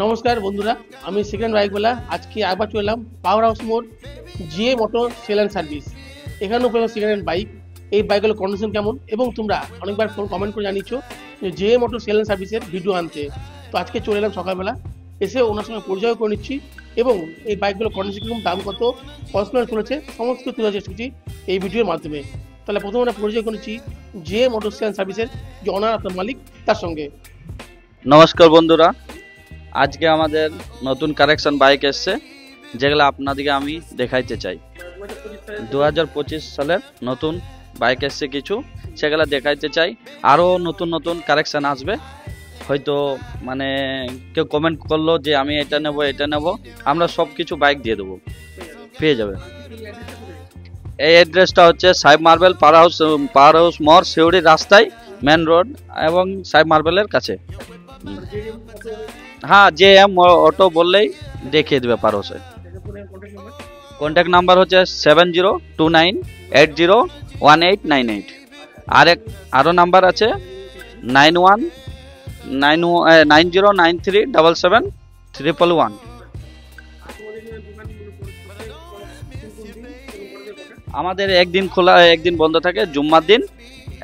নমস্কার বন্ধুরা, আমি সেকেন্ড বাইকওয়ালা। আজকে আবার চলে এলাম পাওয়ার হাউস মোড় GA motor sale and service. এখানে উপরে সেকেন্ড হ্যান্ড বাইক, এই বাইকগুলোর কন্ডিশন কেমন, এবং তোমরা অনেকবার ফোন কমেন্ট করে জানিয়েছো যে জিএ মোটর সেল অ্যান্ড সার্ভিসের ভিডিও আনতে। তো আজকে চলে এলাম সকালবেলা, এসে ওনার সঙ্গে পরিচয় করে নিচ্ছি এবং এই বাইকগুলোর কন্ডিশন কীরকম, দাম কত, কস্টমেন্ট চলেছে, সমস্ত কিছু তুলে এসেছি এই ভিডিওর মাধ্যমে। তাহলে প্রথমে আমরা পরিচয় করে নিচ্ছি জিএ মোটর সেল অ্যান্ড সার্ভিসের যে অনার আপনার মালিক, তার সঙ্গে। নমস্কার বন্ধুরা, আজকে আমাদের নতুন কালেকশন বাইক এসছে, যেগুলো আপনাদেরকে আমি দেখাইতে চাই। 2025 সালের নতুন বাইক এসছে কিছু, সেগুলো দেখাইতে চাই। আরও নতুন নতুন কালেকশন আসবে। হয়তো মানে কেউ কমেন্ট করলো যে আমি এটা নেব এটা নেব, আমরা সব কিছু বাইক দিয়ে দেবো, পেয়ে যাবে। এই অ্যাড্রেসটা হচ্ছে সাহেব মার্বেল পাওয়ার হাউস মোড়, সিউড়ি রাস্তায়, মেন রোড এবং সাহেব মার্বেলের কাছে। হ্যাঁ, যে এম অটো বললেই দেখিয়ে দেবে পারো সে। কন্ট্যাক্ট নাম্বার হচ্ছে 7029801898। আরও নাম্বার আছে 9190937711। আমাদের একদিন খোলা একদিন বন্ধ থাকে, জুম্মার দিন।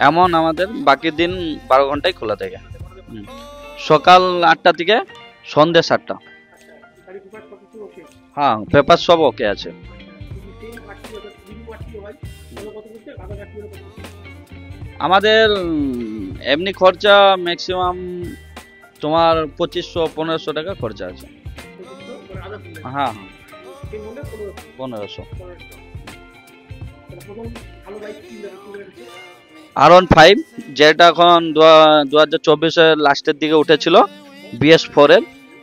এমন আমাদের বাকি দিন 12 ঘন্টায় খোলা থাকে। সকাল 8টা থেকে সন্ধ্যে 7টা। হ্যাঁ, পেপার সব ওকে আছে। আমাদের এমনি খরচা ম্যাক্সিমাম তোমার 2500-1500 টাকা খরচা আছে। হ্যাঁ, 1500। R15, যেটা এখন 2024-এর লাস্টের দিকে উঠেছিল, BS4 এর,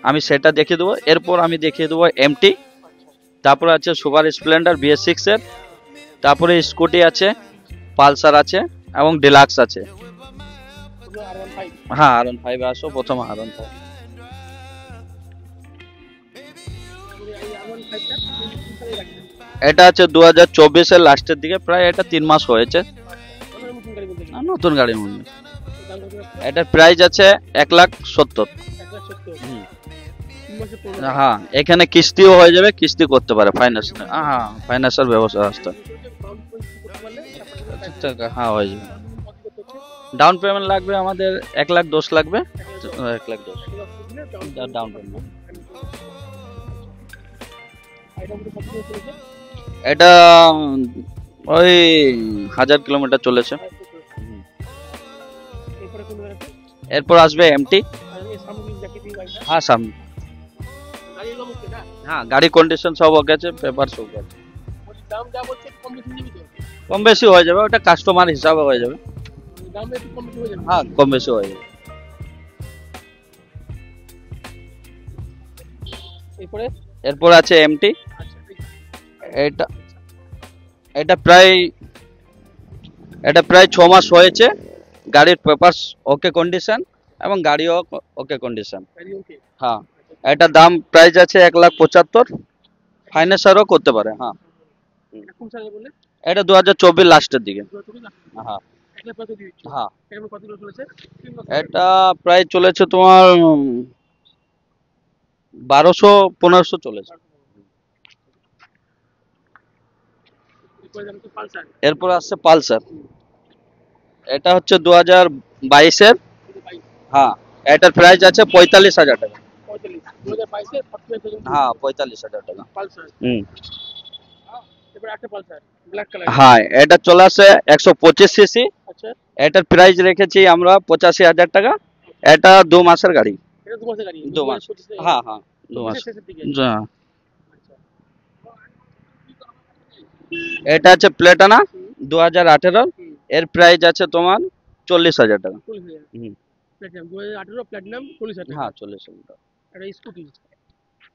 আমি সেটা দেখিয়ে দেবো। এরপর আমি দেখিয়ে দেবো MT, তারপরে আছে সুপার স্প্লেন্ডার BS6 এর, তারপরে স্কুটি আছে, পালসার আছে এবং ডিলাক্স আছে। হ্যাঁ, R15 আসো, প্রথম R15। এটা আছে 2024-এর লাস্টের দিকে, প্রায় এটা 3 মাস হয়েছে। নতুন গাড়ির মধ্যে এটার প্রাইস আছে 1,70,000। হ্যাঁ, এখানে কিস্তিও হয়ে যাবে, কিস্তি করতে পারে, ফাইন্যান্স। হ্যাঁ, ফাইন্যান্সের ব্যবস্থা আছে। হ্যাঁ, হয়ে যাবে। ডাউন পেমেন্ট লাগবে আমাদের 1,10,000 লাগবে। 1,10,000 ডাউন পেমেন্ট। এটা ওই 1000 কিলোমিটার চলেছে। এরপর আসবে MT। হ্যাঁ, সামনে। হ্যাঁ, গাড়ি কন্ডিশন সব ওকে আছে, পেপার সব আছে। কম বেশি হয়ে যাবে, ওটা কাস্টমার হিসাবে হয়ে যাবে। হ্যাঁ, কম বেশি হয়ে যাবে। এরপর আছে MT। এটা প্রায় 6 মাস হয়েছে। গাড়ির পেপারস ওকে কন্ডিশন এবং গাড়িও ওকে কন্ডিশন। হ্যাঁ, এটা দাম প্রাইস আছে 1,75,000, ফাইন্যান্সারও করতে পারে। হ্যাঁ, এটা 2024 লাস্টের দিকে। হ্যাঁ হ্যাঁ, এটা প্রায় চলেছে তোমার 1200-1500 চলেছে। এরপর আসছে পালসার। এটা হচ্ছে 2022-এর। হ্যাঁ, এটার প্রাইস আছে 45,000 টাকা। হ্যাঁ, 45,000 টাকা। হ্যাঁ, এটা চলে আসে 125 সিসি। এটার প্রাইস রেখেছি আমরা 85,000 টাকা। এটা 2 মাসের গাড়ি। 2 মাস। হ্যাঁ হ্যাঁ, 2 মাস। এটা আছে প্লেটানা 2018। এর প্রাইস আছে তোমার 40,000 টাকা। হ্যাঁ, 40,000 টাকা।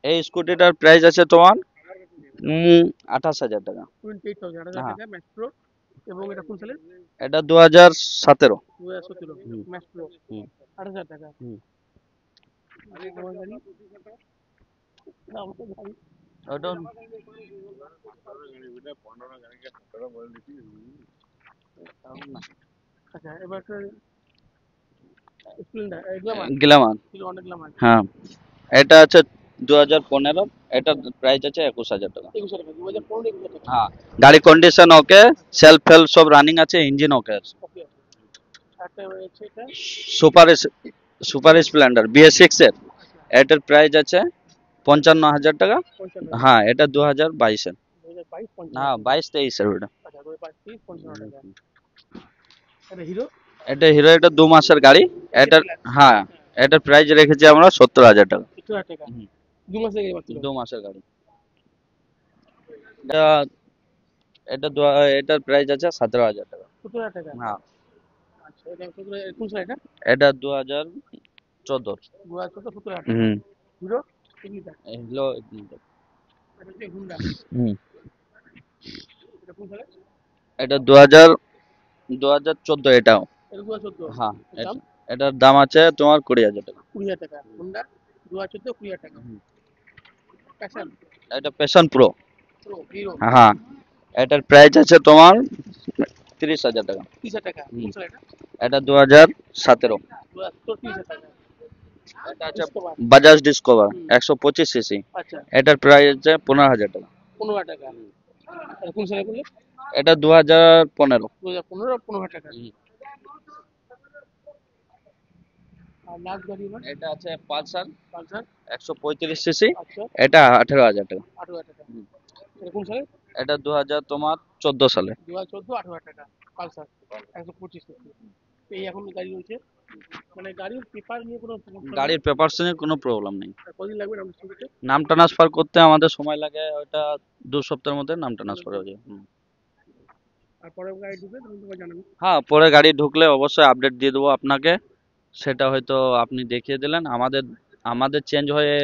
এই স্কুটিটার প্রাইস আছে তোমার 28,000 টাকা। এটা 2017। Splendor, Glamour, Glamour. ছিল অনেক গ্ল্যামার। হ্যাঁ, এটা আছে 2015, এটার প্রাইস আছে 21,000 টাকা। 21,000 টাকা, 2015 21,000 টাকা। হ্যাঁ, গাড়ি কন্ডিশন ওকে, সেলফ হেল্প সব রানিং আছে, ইঞ্জিন ওকে আছে। ওকে। আরেকটা রয়েছে এটা। সুপার সুপার স্প্লেন্ডার BS6 এর, আচ্ছা, এটার প্রাইস আছে 55,000 টাকা। 55,000 হ্যাঁ, এটা 2022 এর। 2022 না, 55,000 টাকা। 22-23 এর ওটা। আচ্ছা, 2025 55,000 টাকা। এটা হিরো, এটা হিরো, এটা 2 মাসের গাড়ি। এসি এটার প্লাস। হ্যাঁ, এটার প্রাইস রেখেছি আমরা 70,000 টাকা। 70,000 টাকা। হুম, 2 মাস আগে মাত্র। 2 মাসের গাড়ি। এটা এটার প্রাইস আছে 17,000 টাকা। 70,000 টাকা। হ্যাঁ, আচ্ছা, এটা কোন সাল এটা? এটা 2014। 2014, 70,000 টাকা। হুম, হিরো, ইগনিটা। এগুলো। এটা হচ্ছে হুন্ডা। হুম, এটা কোন সালে? এটা 2014 এটাও। এটা 2014। হ্যাঁ, দাম এটার দাম আছে তোমার 20,000 টাকা। 20,000 টাকা। হুন্ডা 2014, 20,000 টাকা। হুম, প্যাশন এটা প্যাশন প্রো। প্রো হিরো, হ্যাঁ, এটার প্রাইস আছে তোমার 30,000 টাকা। 30,000 টাকা। হুম, কোন সাল এটা? এটা 2017। 2017, 30,000 টাকা। এটা আছে ডিসকভার। বাজাজ ডিসকভার হুম। 125 সিসি। আচ্ছা, এটার প্রাইস আছে 15,000 টাকা। 15,000 টাকা। এটা কোন সালে বললে? এটা 2015। 2015, 15,000 টাকা। হুম, আর লাস্ট গাড়ি এবার এটা আছে পালসার পালসার। 135 সিসি। আচ্ছা, এটা 18,000 টাকা। 18,000 টাকা। হুম, এটা কোন সালে? এটা 2014 সালে। 2014, 18,000 টাকা। Pulsar 125 CC. এই এখন গাড়ি রয়েছে। মানে গাড়ির পেপার নিয়ে কোনো সমস্যা নেই। গাড়ির পেপারস নিয়ে কোনো প্রবলেম নেই। আর কদিন লাগবে নাম করতে? নাম ট্রান্সফার করতে আমাদের সময় লাগে ওটা 2 সপ্তাহের মধ্যে নাম ট্রান্সফার হয়ে যায়। হুম। আর পরে গাড়ি ঢুকবে তখন তোমাকে জানাবো। হ্যাঁ, পরে গাড়ি ঢুকলে অবশ্যই আপডেট দিয়ে দেবো আপনাকে। সেটা হয়তো আপনি দেখিয়ে দিলেন। আমাদের আমাদের চেঞ্জ হয়ে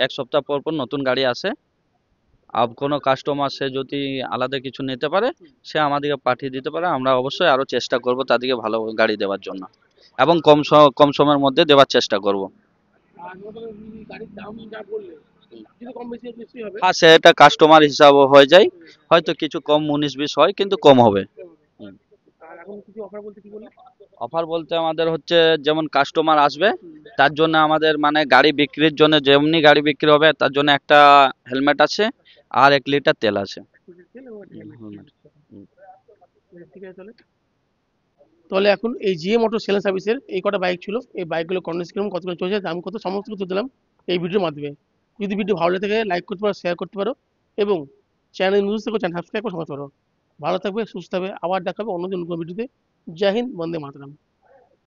1 সপ্তাহ পর পর নতুন গাড়ি আসে। কোনো কাস্টমার সে যদি আলাদা কিছু নিতে পারে, সে আমাদেরকে পাঠিয়ে দিতে পারে। আমরা অবশ্যই আরো চেষ্টা করব তাদেরকে ভালো গাড়ি দেওয়ার জন্য, এবং কম সময়ের মধ্যে দেওয়ার চেষ্টা করব। আর নতুন গাড়ির দাম যা বললে, যদি কম বেশি নিশ্চয়ই হবে। হ্যাঁ, সেটা কাস্টমার হিসাবে হয়ে যায়। হয়তো কিছু কম 19-20 হয়, কিন্তু কম হবে। হুম। আর এখন কিছু অফার বলতে কি বললে? অফার বলতে আমাদের হচ্ছে, যেমন কাস্টমার আসবে তার জন্য আমাদের মানে গাড়ি বিক্রির জন্য, যেমনি গাড়ি বিক্রি হবে তার জন্য একটা হেলমেট আছে, আর 1 লিটার তেল আছে। তেল এবং একটা helmet। হেলমেট। হুম। ঠিক আছে তাহলে। তাহলে এখন এই জিএ মোটর সেল সার্ভিসের এই কটা বাইক ছিল, এই বাইকগুলো কন্ডিশন কেমন, কত করে চলছে, দাম কত, সমস্ত কিছু দিলাম এই ভিডিওর মাধ্যমে। যদি ভিডিও ভালো লাগে থাকে লাইক করতে পারো, শেয়ার করতে পারো, এবং চ্যানেল নিউজ থেকে চ্যানেল সাবস্ক্রাইব করে সমাজ পারো। ভালো থাকবে, সুস্থ থাকবে, আবার দেখা হবে অন্য দিন অন্য ভিডিওতে। জয় হিন্দ, বন্দে মাতরম।